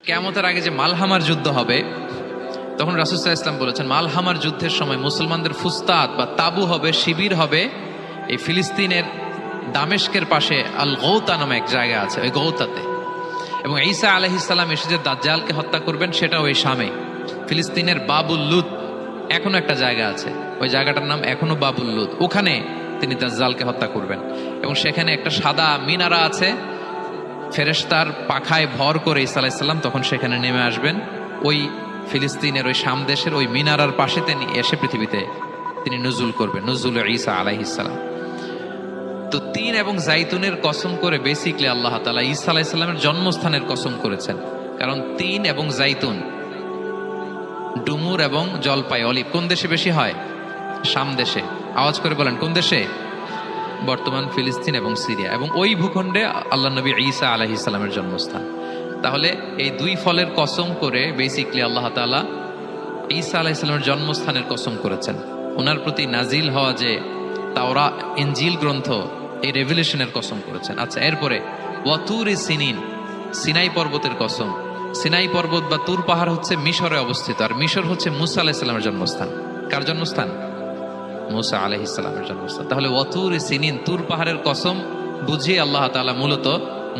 কিয়ামতের আগে যে মালহামার যুদ্ধ হবে, তখন রাসূল সাল্লাল্লাহু আলাইহি ওয়াসাল্লাম বলেছেন মালহামার যুদ্ধের সময় মুসলমানদের ফুস্তাদ বা তাবু হবে, শিবির হবে এই ফিলিস্তিনের দামেস্কের পাশে আল গৌতা নামে এক জায়গা আছে, ওই গৌতাতে। এবং ঈসা আলাইহিস সালাম এসে যে দাজ্জালকে হত্যা করবেন সেটা ওই শামে, ফিলিস্তিনের বাবুল লুদ এখনো একটা জায়গা আছে, ওই জায়গাটার নাম এখনো বাবুল লুদ। ওখানে তিনি দাজ্জালকে হত্যা করবেন। এবং সেখানে একটা সাদা মিনারা আছে, ফেরেশতার পাখায় ভর করে ঈসা আলাইহিস সালাম তখন সেখানে নেমে আসবেন। ওই ফিলিস্তিনের ওই শাম দেশের ওই মিনারার পাশে তিনি এসে পৃথিবীতে তিনি নুজুল করবেন, নুজুল ঈসা আলাইহিস সালাম। তো তিন এবং জাইতুনের কসম করে বেসিকলি আল্লাহ তাআলা ঈসা আলাইহিস সালামের জন্মস্থানের কসম করেছেন। কারণ তিন এবং জাইতুন, ডুমুর এবং জলপাই, অলিভ কোন দেশে বেশি হয়? শাম দেশে। আওয়াজ করে বলেন কোন দেশে? বর্তমান ফিলিস্তিন এবং সিরিয়া। এবং ওই ভূখণ্ডে আল্লাহ নবী ঈসা আলাইহিস সালামের জন্মস্থান। তাহলে এই দুই ফলের কসম করে বেসিকলি আল্লাহ তাআলা ঈসা আলাইহিস সালামের জন্মস্থানের কসম করেছেন। ওনার প্রতি নাজিল হওয়া যে তাওরাত ইনজিল গ্রন্থ, এই রেভেলেশনের কসম করেছেন। আচ্ছা, এরপরে ওয়াতুরি সিনিন, সিনাই পর্বতের কসম। সিনাই পর্বত বা তুর পাহাড় হচ্ছে মিশরে অবস্থিত, আর মিশর হচ্ছে মুসা আলাইহিস সালামের জন্মস্থান। কার জন্মস্থান? মুসা আলাইহিস সালামের জন্মস্থান। তাহলে ওয়াতুরি সিনিন, তুর পাহাড়ের কসম বুঝিয়ে আল্লাহ তাআলা মূলত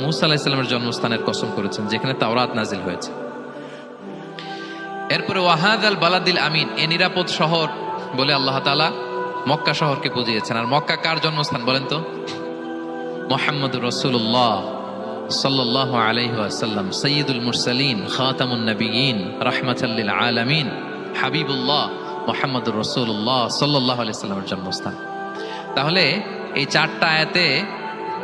মুসা আলাইহিস সালামের জন্মস্থানের কসম করেছেন, যেখানে তাওরাত নাজিল হয়েছে। এরপরে ওয়াহাদাল বালাদিল আমিন, এ নিরাপদ শহর বলে আল্লাহ তাআলা মক্কা শহরকে বুঝিয়েছেন। আর মক্কা কার জন্মস্থান বলেন তো? মুহাম্মদুর রাসূলুল্লাহ সাল্লাল্লাহু আলাইহি ওয়াসাল্লাম, সাইয়্যিদুল মুরসালিন, খাতামুন নবিয়্যিন, রাহমাতাল লিল আলামিন, হাবিবুল্লাহ মুহাম্মদুর রাসূলুল্লাহ সাল্লাল্লাহু আলাইহি ওয়াসাল্লামের জন্মস্থান। তাহলে এই চারটা আয়াতে,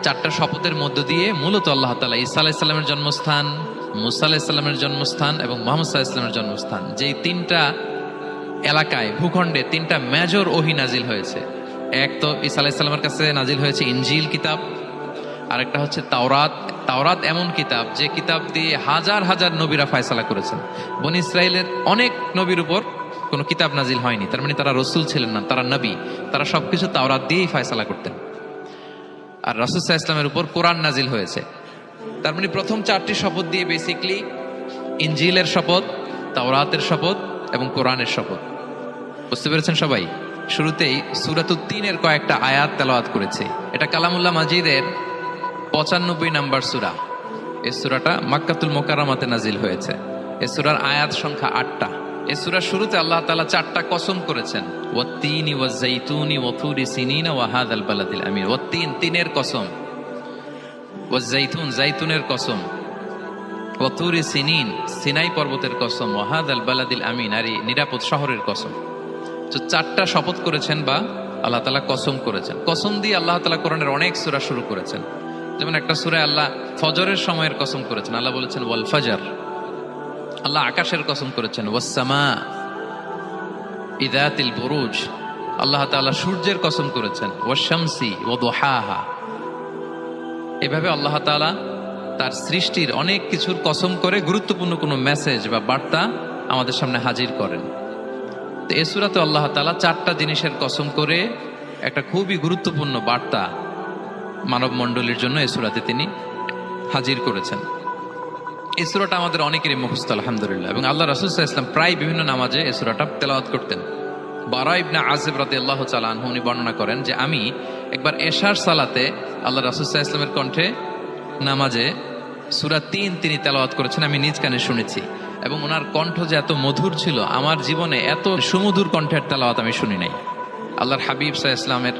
চারটা শপথের মধ্য দিয়ে মূলত আল্লাহ তাআলা ঈসা আলাইহিস সালামের জন্মস্থান, মুসা আলাইহিস সালামের জন্মস্থান এবং মুহাম্মদ সাল্লাল্লাহু আলাইহি ওয়াসাল্লামের জন্মস্থান, যেই তিনটা এলাকায়, ভূখণ্ডে তিনটা মেজর ওহী নাজিল হয়েছে। এক তো ঈসা আলাইহিস সালামের কাছে নাজিল হয়েছে ইনজিল কিতাব, আরেকটা হচ্ছে তাওরাত। তাওরাত এমন কিতাব যে কিতাব দিয়ে হাজার হাজার নবীরা ফয়সালা করেছেন। বনি ইসরাইলের অনেক নবীর উপর কোনো কিতাব নাজিল হয়নি, তার মানে তারা রসুল ছিলেন না, তারা নবী। তারা সবকিছু তাওরাত দিয়েই ফয়সালা করতেন। আর রাসূল সাল্লাল্লাহু আলাইহি ওয়াসাল্লামের উপর কোরআন নাজিল হয়েছে। তার মানে প্রথম চারটি শপথ দিয়ে বেসিকলি ইনজিলের শপথ, তাওরাতের শপথ এবং কোরআনের শপথ। বুঝতে পেরেছেন সবাই? শুরুতেই সূরাতুত তিনের কয়েকটা আয়াত তেলাওয়াত করেছে। এটা কালামুল্লাহ মাজিদের 95 নাম্বার সূরা। এই সূরাটা মক্কাতুল মুকাররমাতে নাজিল হয়েছে। এই সূরার আয়াত সংখ্যা 8টা। এই সূরার শুরুতে আল্লাহ তাআলা 4টা কসম করেছেন, ওয়াত-তিনি ওয়াজ-যাইতুনি ওয়া তুরি সিনিনা ওয়া হাযাল বালাদিল আমিন। ওয়াত-তিন, তিনের কসম, ওয়াজ-যাইতুন, যাইতুনের কসম, ওয়া তুরি সিনিন, সিনাই পর্বতের কসম, ওয়া হাযাল বালাদিল আমিন, আর এই নিরাপদ শহরের কসম। তো 4টা শপথ করেছেন বা আল্লাহ তাআলা কসম করেছেন। কসম দিয়ে আল্লাহ তাআলা কোরআনের অনেক সূরা শুরু করেছেন। যেমন একটা সূরায় আল্লাহ ফজরের সময়ের কসম করেছেন, আল্লাহ বলেছেন ওয়াল ফাজর। আল্লাহ আকাশের কসম করেছেন ওয়াস সামা ইযাতিল বুরুজ। আল্লাহ তাআলা সূর্যের কসম করেছেন ওয়াশ শামসি ওয়া দুহাহা। এভাবে আল্লাহ তাআলা তার সৃষ্টির অনেক কিছুর কসম করে গুরুত্বপূর্ণ কোনো মেসেজ বা বার্তা আমাদের সামনে হাজির করেন। তো এই সূরাতে আল্লাহ তাআলা 4টা জিনিসের কসম করে একটা খুবই গুরুত্বপূর্ণ বার্তা মানব মণ্ডলীর জন্য এই সূরাতে তিনি হাজির করেছেন। এই সূরাটা আমাদের অনেকেরই মুখস্থ আলহামদুলিল্লাহ। এবং আল্লাহ রাসূল সাল্লাল্লাহু আলাইহি ওয়াসাল্লাম প্রায় বিভিন্ন নামাজে এই সূরাটা তেলাওয়াত করতেন। বারা ইবনে আযিব রাদিয়াল্লাহু তাআলা আনহু উনি বর্ণনা করেন যে আমি একবার এশার সালাতে আল্লাহ রাসূল সাল্লাল্লাহু আলাইহি ওয়াসাল্লামের কণ্ঠে নামাজে সূরা 3 তিনি তেলাওয়াত করেছেন, আমি নিজ কানে শুনেছি। এবং ওনার কণ্ঠ যে এত মধুর ছিল, আমার জীবনে এত সুমধুর কণ্ঠের তেলাওয়াত আমি শুনি নাই। আল্লাহর হাবিব সাল্লাল্লাহু আলাইহি ওয়াসাল্লামের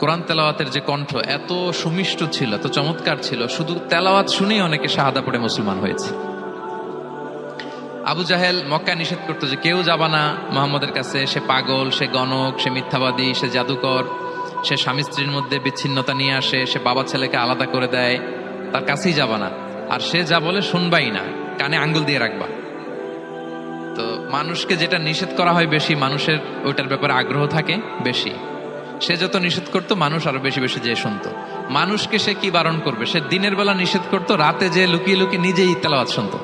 কোরআন তেলাওয়াতের যে কণ্ঠ এত সুমিষ্ট ছিল, এত চমৎকার ছিল, শুধু তেলাওয়াত শুনেই অনেকে শাহাদা পড়ে মুসলমান হয়েছে। আবু জাহেল মক্কা নিষেধ করতো যে কেউ যাবা না মুহাম্মদের কাছে, সে পাগল, সে গণক, সে মিথ্যাবাদী, সে জাদুকর, সে স্বামী স্ত্রীর মধ্যে বিচ্ছিন্নতা নিয়ে আসে, সে বাবা ছেলেকে আলাদা করে দেয়, তার কাছেই যাবা না। আর সে যা বলে শুনবাই না, কানে আঙ্গুল দিয়ে রাখবা। তো মানুষকে যেটা নিষেধ করা হয় বেশি, মানুষের ওইটার ব্যাপারে আগ্রহ থাকে বেশি। সে যত নিষেধ করতো মানুষ আরো বেশি বেশি যে শুনতো। মানুষকে সে কি বারণ করবে? সে দিনের বেলা নিষেধ করতো, রাতে যে লুকিয়ে লুকিয়ে নিজেই তেলাওয়াত শুনতো।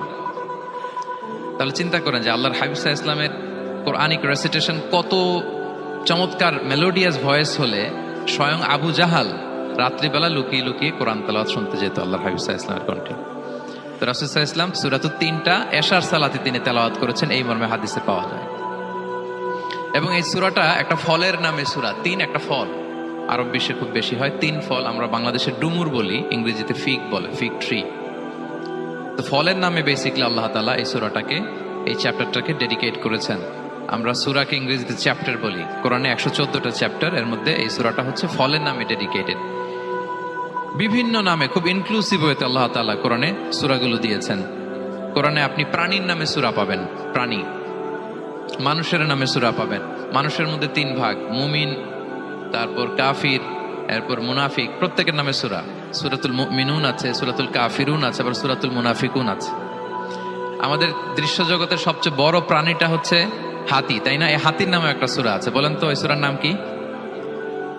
তাহলে চিন্তা করেন যে আল্লাহর হাবিব সাল্লাল্লাহু আলাইহি ওয়াসাল্লামের কোরআনিক রেসিটেশন কত চমৎকার মেলোডিয়াস ভয়েস হলে স্বয়ং আবু জাহাল রাত্রিবেলা লুকিয়ে লুকিয়ে কোরআন তেলাওয়াত শুনতে যেত আল্লাহর হাবিব সাল্লাল্লাহু আলাইহি ওয়াসাল্লামের কণ্ঠে। তো রাসূল সাল্লাল্লাহু আলাইহি ওয়াসাল্লাম সূরাতুত তিনটা এশার সালাতে তিনি তেলাওয়াত করেছেন, এই মর্মে হাদিসে পাওয়া যায়। এবং এই সূরাটা একটা ফলের নামে সূরা। তিন একটা ফল, আরব বিশ্বে খুব বেশি হয়। তিন ফল, আমরা বাংলাদেশে ডুমুর বলি, ইংরেজিতে ফিগ বলে, ফিগ ট্রি। তো ফলের নামে বেসিক্যালি আল্লাহ তাআলা এই সূরাটাকে, এই চ্যাপ্টারটাকে ডেডিকেট করেছেন। আমরা সূরাকে ইংরেজিতে চ্যাপ্টার বলি। কোরআনে 114টা চ্যাপ্টার, এর মধ্যে এই সূরাটা হচ্ছে ফলের নামে ডেডিকেটেড। বিভিন্ন নামে খুব ইনক্লুসিভ হয়েতে আল্লাহ তাআলা কোরআনে সূরাগুলো দিয়েছেন। কোরআনে আপনি প্রাণীর নামে সূরা পাবেন, প্রাণী। মানুষের নামে সূরা পাবেন। মানুষের মধ্যে তিন ভাগ, মুমিন, তারপর কাফির, এরপর মুনাফিক। প্রত্যেকের নামে সূরা। সূরাতুল মুমিনুন আছে, সূরাতুল কাফিরুন আছে, আবার সূরাতুল মুনাফিকুন আছে। আমাদের দৃশ্য জগতের সবচেয়ে বড় প্রাণীটা হচ্ছে হাতি, তাই না? এই হাতির নামে একটা সূরা আছে। বলেন তো এই সূরার নাম কি?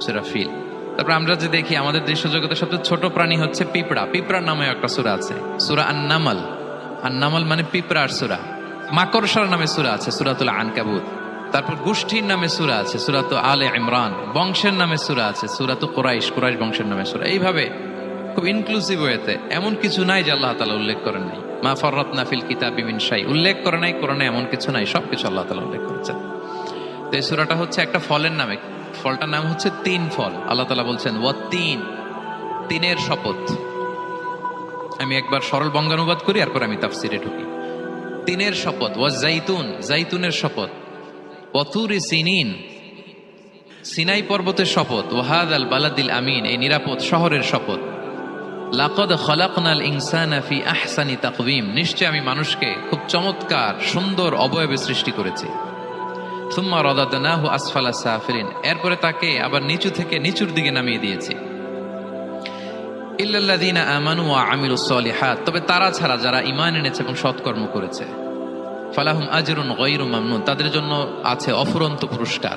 সূরা ফিল। তারপর আমরা যে দেখি আমাদের দৃশ্য জগতের সবচেয়ে ছোট প্রাণী হচ্ছে পিঁপড়া। পিঁপড়ার নামে একটা সূরা আছে, সূরা আন-নামল। আন-নামল মানে পিঁপড়ার সূরা। মাকড়সার নামে সূরা আছে, সূরাতুল আনকাবুত। তারপর গোষ্ঠীর নামে সূরা আছে, সূরাতুল আলে ইমরান। বংশের নামে সূরা আছে, সূরাতুল কুরাইশ, কুরাইশ বংশের নামে সূরা। এইভাবে খুব ইনক্লুসিভ হয়েছে। এমন কিছু নাই যে আল্লাহ তাআলা উল্লেখ করেন নাই। মা ফাররাতনা ফিল কিতাবি মিন শাই, উল্লেখ করে নাই কোরআনে এমন কিছু নাই, সবকিছু আল্লাহ তাআলা উল্লেখ করেছেন। তো এই সূরাটা হচ্ছে একটা ফলের নামে। ফলটার নাম হচ্ছে তিন ফল। আল্লাহ তাআলা বলছেন ওয়াত-তিন, তিনের শপথ। আমি একবার সরল বঙ্গানুবাদ করি, এরপর আমি তাফসিরে ঢুকি। তিনের শপথ। ওয়াজ-জাইতুন, জাইতুনের শপথ। ওয়াতুরি সিনিন, সিনাই পর্বতের শপথ। ওয়াহাদাল বালাদিল আমিন, এই নিরাপদ শহরের শপথ। লাকাদ খালাকনাল ইনসানা ফি আহসানি তাকওয়িম, নিশ্চয় আমি মানুষকে খুব চমৎকার সুন্দর অবয়বে সৃষ্টি করেছি। সুম্মা রাদাদনাহু আসফালা সাফিলিন, এরপরে তাকে আবার নিচু থেকে নিচুর দিকে নামিয়ে দিয়েছি। ইল্লাল্লাযীনা আমানু ওয়া আমিলুস সলিহাত, তবে তারা ছাড়া যারা ঈমান এনেছে এবং সৎকর্ম করেছে। ফালাহুম আজরুন গায়রু মামনুন, তাদের জন্য আছে অফুরন্ত পুরস্কার।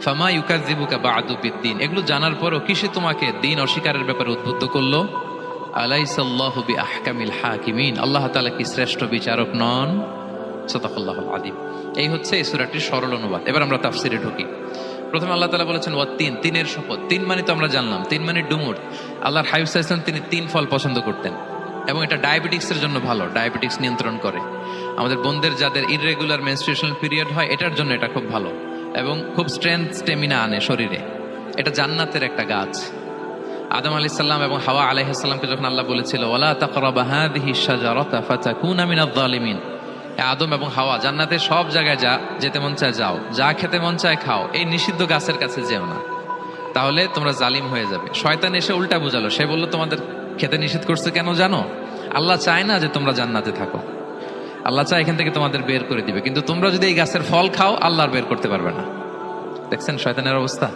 ফামা ইউকাযযিবুকা বা'দু বিদ্দিন, এগুলো জানার পরও কিসে তোমাকে দিন অস্বীকারের ব্যাপারে উদ্বুদ্ধ করলো? আলাইসাল্লাহু বিআহকামিল হাকিমিন, আল্লাহ তাআলা কি শ্রেষ্ঠ বিচারক নন? সাদাকাল্লাহুল আযীম। এই হচ্ছে এই সূরাটির সরল অনুবাদ। এবার আমরা তাফসিরে ঢুকি। প্রথমে আল্লাহ তাআলা বলেছেন ওয়াত-তিন, তিনের শপথ। তিন মানে তো আমরা জানলাম, তিন মানে ডুমুর। আল্লাহর হাবিব সাল্লাল্লাহু আলাইহি ওয়াসাল্লাম তিনি তিন ফল পছন্দ করতেন, এবং এটা ডায়াবেটিক্সের জন্য ভালো, ডায়াবেটিক্স নিয়ন্ত্রণ করে। আমাদের বোনদের যাদের ইররেগুলার মেনস্ট্রুয়েশনাল পিরিয়ড হয়, এটার জন্য এটা খুব ভালো, এবং খুব স্ট্রেংথ, স্টেমিনা আনে শরীরে। এটা জান্নাতের একটা গাছ। আদম আলাইহিস সালাম এবং হাওয়া আলাইহিস সালামকে যখন আল্লাহ বলেছিল ওয়ালা তাকরাবা হাযিহিশ শাজারাতা ফাতাকুনা মিনায যালিমিন, আদম এবং হাওয়া জান্নাতের সব জায়গায় যেতে মন চায় যাও, যা খেতে মন চায় খাও, এই নিষিদ্ধ গাছের কাছে যেও না, তাহলে তোমরা জালিম হয়ে যাবে। শয়তান এসে উল্টা বুঝালো, সে বলল তোমাদের খেতে নিষেধ করছে কেন জানো? আল্লাহ চায় না যে তোমরা জান্নাতে থাকো, আল্লাহ চায় এখান থেকে তোমাদের বের করে দিবে, কিন্তু তোমরা যদি এই গাছের ফল খাও আল্লাহর বের করতে পারবে না। দেখছেন শয়তানের অবস্থা?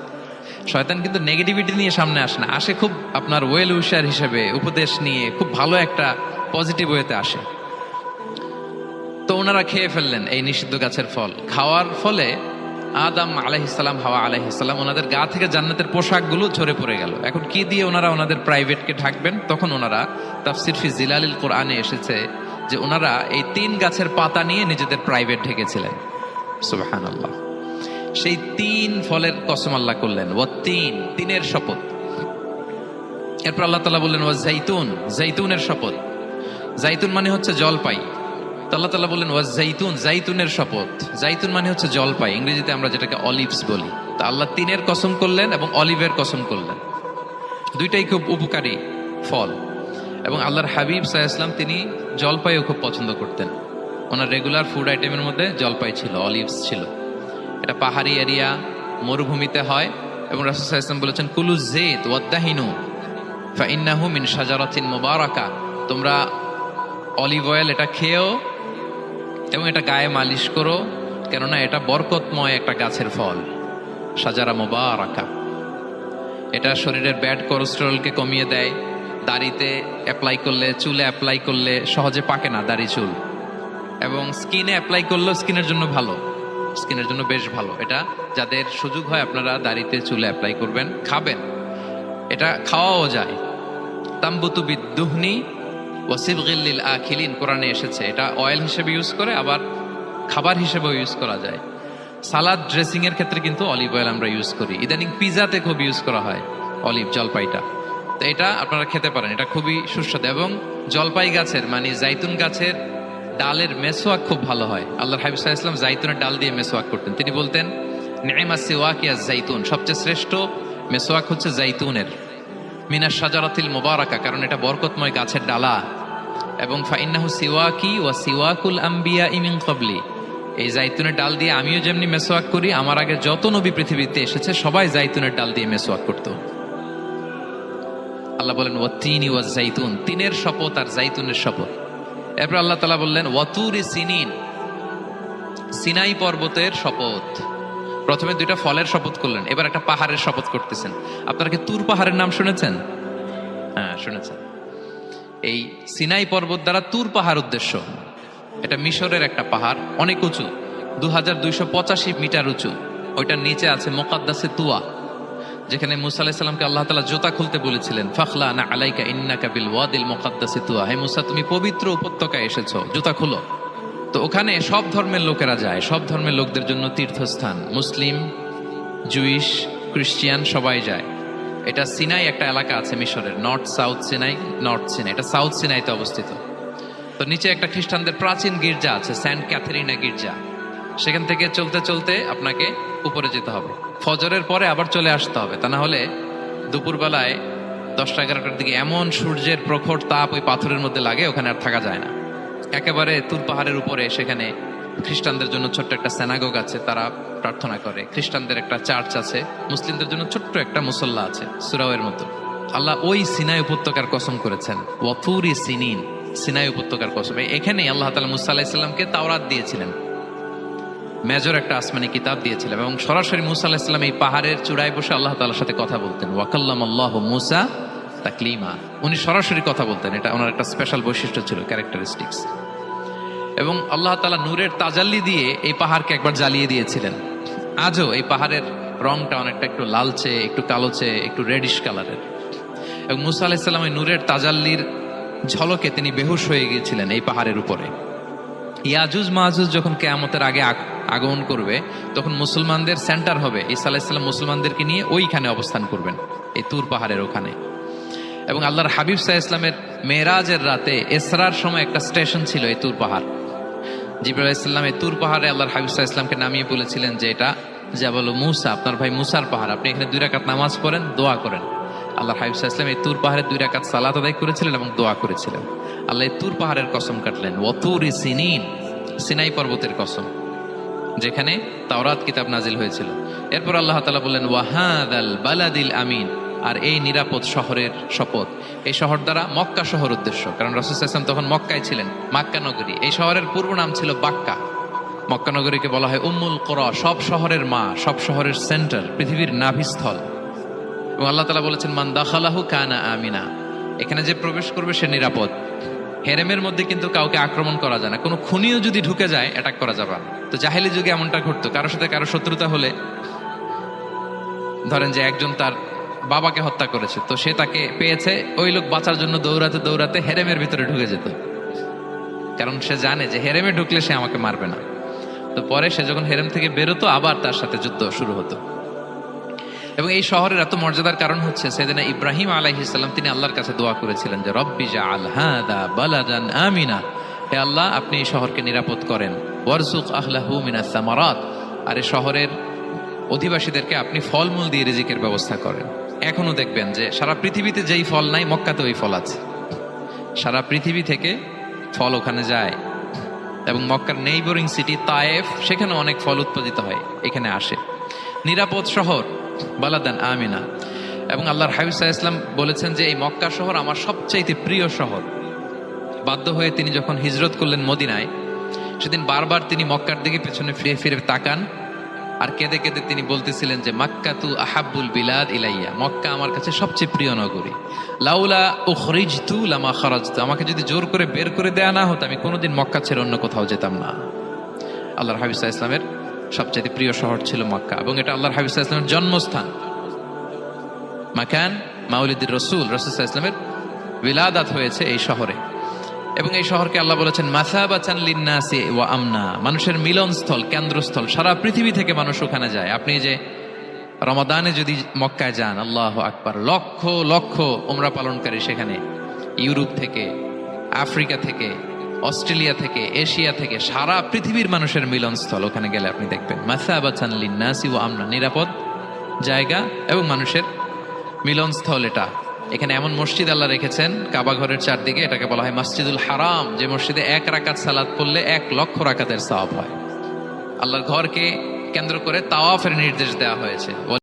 শয়তান কিন্তু নেগেটিভিটি নিয়ে সামনে আসে না, আসে খুব আপনার ওয়েল উইশার হিসেবে, উপদেশ নিয়ে, খুব ভালো একটা পজিটিভ ওয়েতে আসে। তো ওনারা খেয়ে ফেললেন এই নিষিদ্ধ গাছের ফল। খাওয়ার ফলে আদম আলাইহিস সালাম, হাওয়া আলাইহিস সালাম, ওনাদের গা থেকে জান্নাতের পোশাকগুলো ঝরে পড়ে গেল। এখন কি দিয়ে ওনারা ওনাদের প্রাইভেটকে ঢাকবেন? তখন ওনারা, তাফসির ফি জিলালিল কোরআনে এসেছে যে ওনারা এই তিন গাছের পাতা নিয়ে নিজেদের প্রাইভেট ঢেকেছিলেন। সুবহানাল্লাহ। সেই তিন ফলের কসম আল্লাহ করলেন, ওয়াত-তিন, তিনের শপথ। এরপর আল্লাহ তাআলা বললেন ওয়াজ-জাইতুন, জাইতুনের শপথ। জাইতুন মানে হচ্ছে জলপাই। আল্লাহ তাআলা বললেন ওয়াজ-জাইতুন, জাইতুনের শপথ। জাইতুন মানে হচ্ছে জলপাই, ইংরেজিতে আমরা যেটাকে অলিভস বলি। তা আল্লাহ তিনের কসম করলেন এবং অলিভের কসম করলেন। দুইটাই খুব উপকারী ফল, এবং আল্লাহর হাবিব সাল্লাল্লাহু আলাইহি ওয়াসাল্লাম তিনি জলপাইও খুব পছন্দ করতেন। ওনার রেগুলার ফুড আইটেমের মধ্যে জলপাই ছিল, অলিভস ছিল। এটা পাহাড়ি এরিয়া, মরুভূমিতে হয়, এবং রাসূল সাল্লাল্লাহু আলাইহি ওয়াসাল্লাম বলেছেন কুলু যাইত ওয়াদ-দাহিনু ফাইন্নাহু মিন শাজারাতিন মুবারাকা, তোমরা অলিভ অয়েল এটা খেও এবং এটা গায়ে মালিশ করো, কেননা এটা বরকতময় একটা গাছের ফল, শাজারা মুবারাকা। এটা শরীরের ব্যাড কোলেস্টেরলকে কমিয়ে দেয়। দাড়িতে অ্যাপ্লাই করলে, চুলে অ্যাপ্লাই করলে সহজে পাকে না দাড়ি চুল, এবং স্কিনে অ্যাপ্লাই করলেও স্কিনের জন্য ভালো, স্কিনের জন্য বেশ ভালো। এটা যাদের সুযোগ হয় আপনারা দাড়িতে চুলে অ্যাপ্লাই করবেন, খাবেন। এটা খাওয়াও যায়। তাম্বুতু বিদ্দুহনি ওয়াসিবগিল লিল আখিলিন, কোরআনে এসেছে। এটা অয়েল হিসেবে ইউজ করে, আবার খাবার হিসেবেও ইউজ করা যায়। সালাদ ড্রেসিং এর ক্ষেত্রে কিন্তু অলিভ অয়েল আমরা ইউজ করি। ইদানিং পিজাতে খুব ইউজ করা হয় অলিভ, জলপাইটা। তো এটা আপনারা খেতে পারেন, এটা খুবই সুস্বাদু। এবং জলপাই গাছের মানে জাইতুন গাছের ডালের মেসোয়াক খুব ভালো হয়। আল্লাহর হাবিব সাল্লাল্লাহু আলাইহি ওয়াসাল্লাম জাইতুনের ডাল দিয়ে মেসোয়াক করতেন। তিনি বলতেন নি'মা সিওয়াকিয়া জাইতুন, সবচেয়ে শ্রেষ্ঠ মেসোয়াক হচ্ছে জাইতুনের, মিনাশ শাজারাতিল মুবারাকা, কারণ এটা বরকতময় গাছের ডালা। এবং ফাইন্নাহু সিওয়াকি ওয়া সিওয়াকুল আম্বিয়া মিন ক্বাবলি, এই জাইতুনের ডাল দিয়ে আমিও যেমনি মেসোয়াক করি, আমার আগে যত নবী পৃথিবীতে এসেছে সবাই জাইতুনের ডাল দিয়ে মেসোয়াক করত। আল্লাহ বলেন ওয়াতিনি ওয়াজ জাইতুন, তিনের শপথ আর জাইতুনের শপথ। এরপর আল্লাহ তাআলা বললেন ওয়াতুরি সিনিন, সিনাই পর্বতের শপথ। প্রথমে দুইটা ফলের শপথ করলেন, এবার একটা পাহাড়ের শপথ করতেছেন। আপনারা কি তুর পাহাড়ের নাম শুনেছেন? হ্যাঁ শুনেছেন। এই সিনাই পর্বত দ্বারা তুর পাহাড় উদ্দেশ্য। এটা মিশরের একটা পাহাড়, অনেক উঁচু, 2285 মিটার উঁচু। ওইটার নিচে আছে মুকাদ্দাসে তুয়া, যেখানে মুসা আলাইহিস সালামকে আল্লাহ তাআলা জুতা খুলতে বলেছিলেন, ফাখলা না আলাইকা ইন্নাকা বিল ওয়াদিল মুকাদ্দাসি তুয়া, হে মুসা তুমি পবিত্র উপত্যকায় এসেছো, জুতা খুলো। তো ওখানে সব ধর্মের লোকেরা যায়, সব ধর্মের লোকদের জন্য তীর্থস্থান, মুসলিম, জুইশ, খ্রিস্টিয়ান সবাই যায়। এটা সিনাই একটা এলাকা আছে মিশরের, north south Sinai, north Sinai, এটা সাউথ সিনাইতে অবস্থিত। তো নিচে একটা খ্রিস্টানদের প্রাচীন গির্জা আছে, সেন্ট ক্যাথরিনা গির্জা। সেখান থেকে চলতে চলতে আপনাকে উপরে যেতে হবে, ফজরের পরে আবার চলে আসতে হবে, তা না হলে দুপুরবেলায় 10টা-11টার দিকে এমন সূর্যের প্রখর তাপ ওই পাথরের মধ্যে লাগে, ওখানে আর থাকা যায় না। একেবারে তুর পাহাড়ের উপরে সেখানে খ্রিস্টানদের জন্য ছোট্ট একটা সিনাগোগ আছে, তারা প্রার্থনা করে। খ্রিস্টানদের একটা চার্চ আছে, মুসলিমদের জন্য ছোট্ট একটা মুসল্লা আছে সূরাওয়ের মতো। আল্লাহ ওই সিনাই উপত্যকার কসম করেছেন, ওয়াতুরি সিনিন, সিনাই উপত্যকার কসম। এখানেই আল্লাহ তাআলা মুসা আলাইহিস সালামকে তাওরাত দিয়েছিলেন, মেজর একটা আসমানি কিতাব দিয়েছিলেন। এবং সরাসরি মুসা আলাইহিস সালাম এই পাহাড়ের চূড়ায় বসে আল্লাহ তাআলার সাথে কথা বলতেন। ওয়া কাল্লামাল্লাহু মুসা তাকলিমা, উনি সরাসরি কথা বলতেন, এটা ওনার একটা স্পেশাল বৈশিষ্ট্য ছিল, ক্যারেক্টারিস্টিক্স। এবং আল্লাহ তাআলা নূরের তাজাল্লি দিয়ে এই পাহাড়কে একবার জ্বালিয়ে দিয়েছিলেন। আজও এই পাহাড়ের রংটা অনেকটা একটু লালচে, একটু কালোচে, একটু রেডিশ কালারের। এবং মুসা আলাইহিস সালাম এই নূরের তাজাল্লির ঝলকে তিনি বেহুশ হয়ে গিয়েছিলেন এই পাহাড়ের উপরে। ইয়াজুজ মাহুজ যখন কিয়ামতের আগে আগমন করবে, তখন মুসলমানদের সেন্টার হবে। ঈসা আলাইহিস সালাম মুসলমানদেরকে নিয়ে ওইখানে অবস্থান করবেন, এই তুর পাহাড়ের ওখানে। এবং আল্লাহর হাবিব সাল্লাল্লাহু আলাইহি ওয়াসাল্লামের মেরাজের রাতে ইসরার সময় একটা স্টেশন ছিল এই তুর পাহাড়। জিবরাইল আলাইহিস সালাম এই তুর পাহাড়ে আল্লাহর হাবিব সাল্লাল্লাহু আলাইহি ওয়াসাল্লামকে নামিয়ে বলেছিলেন যে এটা জাবাল মুসা, আপনার ভাই মুসার পাহাড়, আপনি এখানে 2 রাকাত নামাজ পড়েন, দোয়া করেন। আল্লাহর হাবিব সাল্লাল্লাহু আলাইহি ওয়াসাল্লাম এই তুর পাহাড়ে 2 রাকাত সালাত আদায় করেছিলেন এবং দোয়া করেছিলেন। আল্লাহ এই তুর পাহাড়ের কসম কাটলেন, ওয়াতুরি সিনিন, সিনাই পর্বতের কসম, যেখানে তাওরাত কিতাব নাজিল হয়েছিল। এরপর আল্লাহ তাআলা বললেন ওয়াহাদাল বালাদিল আমিন, আর এই নিরাপদ শহরের শপথ। এই শহর দ্বারা মক্কা শহর উদ্দেশ্য, কারণ রাসূল সাল্লাল্লাহু আলাইহি ওয়াসাল্লাম তখন মক্কায় ছিলেন, মক্কা নগরী। এই শহরের পূর্ব নাম ছিল বাক্কা। মক্কা নগরীকে বলা হয় উম্মুল কুরা, সব শহরের মা, সব শহরের সেন্টার, পৃথিবীর নাভিস্থল। এবং আল্লাহ তাআলা বলেছেন মান দাখালাহু কানা আমিনা, এখানে যে প্রবেশ করবে সে নিরাপদ। হেরেমের মধ্যে কিন্তু কাউকে আক্রমণ করা যায় না, কোনো খুনিও যদি ঢুকে যায় অ্যাটাক করা যাবে না। তো জাহেলি যুগে এমনটা ঘটতো, কারোর সাথে কারো শত্রুতা হলে, ধরেন যে একজন তার বাবাকে হত্যা করেছে, তো সে তাকে পেয়েছে, ওই লোক বাঁচার জন্য দৌড়াতে দৌড়াতে হেরেমের ভিতরে ঢুকে যেত, কারণ সে জানে যে হেরেমে ঢুকলে সে আমাকে মারবে না। তো পরে সে যখন হেরেম থেকে বেরোতো, আবার তার সাথে যুদ্ধ শুরু হতো। এবং এই শহরের এত মর্যাদার কারণ হচ্ছে সাইয়েদনা ইব্রাহিম আলাইহিস সালাম, তিনি আল্লাহর কাছে দোয়া করেছিলেন যে রব্বি জাআল হাদা বালাদান আমিনা, হে আল্লাহ আপনি এই শহরকে নিরাপদ করেন, ওয়ারযুক আহলাহু মিনাস সামারাত, আর এই শহরের অধিবাসীদেরকে আপনি ফলমূল দিয়ে রিজিকের ব্যবস্থা করেন। এখনো দেখবেন যে সারা পৃথিবীতে যেই ফল নাই, মক্কাতে ওই ফল আছে। সারা পৃথিবী থেকে ফল ওখানে যায়। এবং মক্কার নেইবরিং সিটি তায়েফ, সেখানে অনেক ফল উৎপাদিত হয়, এখানে আসে। নিরাপদ শহর বালাদান আমিনা। এবং আল্লাহর হাবিব সাল্লাল্লাহু আলাইহি ওয়াসাল্লাম বলেছেন যে এই মক্কা শহর আমার সবচাইতে প্রিয় শহর। বাধ্য হয়ে তিনি যখন হিজরত করলেন মদিনায়, সেদিন বারবার তিনি মক্কার দিকে পেছনে ফিরে ফিরে তাকান, আর কেঁদে কেঁদে তিনি বলতেছিলেন যে মাক্কাতু আহাব্বুল বিলাদ ইলাইয়া, মক্কা আমার কাছে সবচেয়ে প্রিয় নগরী। লাউলা উখরিজতু লামা খারাজতু, আমাকে যদি জোর করে বের করে দেয়া না হতো, আমি কোনোদিন মক্কা ছেড়ে অন্য কোথাও যেতাম না। আল্লাহর হাবিব সাল্লাল্লাহু আলাইহি ওয়াসাল্লামের সবচেয়ে প্রিয় শহর ছিল মক্কা, এবং এটা আল্লাহর হাবিব সাল্লাল্লাহু আলাইহি ওয়াসাল্লামের জন্মস্থান, মাকান মাউলিদির রাসূল। রাসূল সাল্লাল্লাহু আলাইহি ওয়াসাল্লামের বিলাদাত হয়েছে এই শহরে। এবং এই শহরকে আল্লাহ বলেছেন মাসাবাতান লিন্নাসি ওয়া আমনা, মানুষের মিলনস্থল, কেন্দ্রস্থল। সারা পৃথিবী থেকে মানুষ ওখানে যায়। আপনি যে রমাদানে যদি মক্কায় যান, আল্লাহু আকবার, লক্ষ লক্ষ উমরা পালনকারী সেখানে, ইউরোপ থেকে, আফ্রিকা থেকে, অস্ট্রেলিয়া থেকে, এশিয়া থেকে, সারা পৃথিবীর মানুষের মিলনস্থল। ওখানে গেলে আপনি দেখবেন মাসাবাতান লিন্নাসি ওয়া আমনা, নিরাপদ জায়গা এবং মানুষের মিলনস্থল এটা। এখানে এমন মসজিদ আল্লাহ রেখেছেন কাবা ঘরের চারদিকে, এটাকে বলা হয় মসজিদুল হারাম, যে মসজিদে 1 রাকাত সালাত পড়লে 1 লক্ষ রাকাতের সওয়াব হয়। আল্লাহর ঘরকে কেন্দ্র করে তাওয়াফের নির্দেশ দেওয়া হয়েছে।